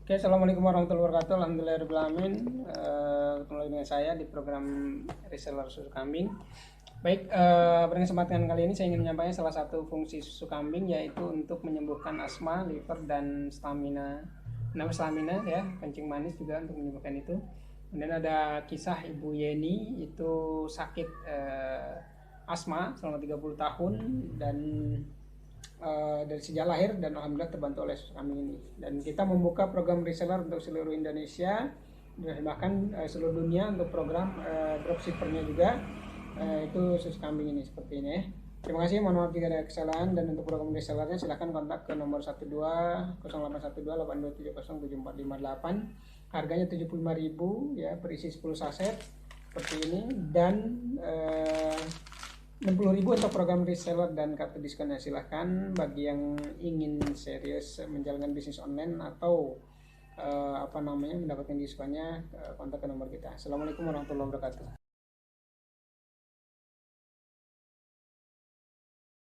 Oke, assalamualaikum warahmatullahi wabarakatuh. Alhamdulillahirabbil alamin. Ketemu lagi dengan saya di program reseller susu kambing. Baik, pada kesempatan kali ini saya ingin menyampaikan salah satu fungsi susu kambing, yaitu untuk menyembuhkan asma, liver, dan stamina. Nama stamina ya, kencing manis juga untuk menyembuhkan itu. Kemudian ada kisah Ibu Yeni, itu sakit asma selama 30 tahun dan dari sejak lahir, dan alhamdulillah terbantu oleh susu kambing ini. Dan kita membuka program reseller untuk seluruh Indonesia dan bahkan seluruh dunia untuk program dropshippernya juga, itu susu kambing ini seperti ini ya. Terima kasih, mohon maaf jika ada kesalahan. Dan untuk program resellernya silahkan kontak ke nomor 12 0812 82707458. Harganya 75.000 ya, berisi 10 saset seperti ini, dan 60.000 untuk program reseller dan kartu diskonnya. Silahkan bagi yang ingin serius menjalankan bisnis online atau mendapatkan diskonnya, kontak ke nomor kita. Assalamualaikum warahmatullahi wabarakatuh.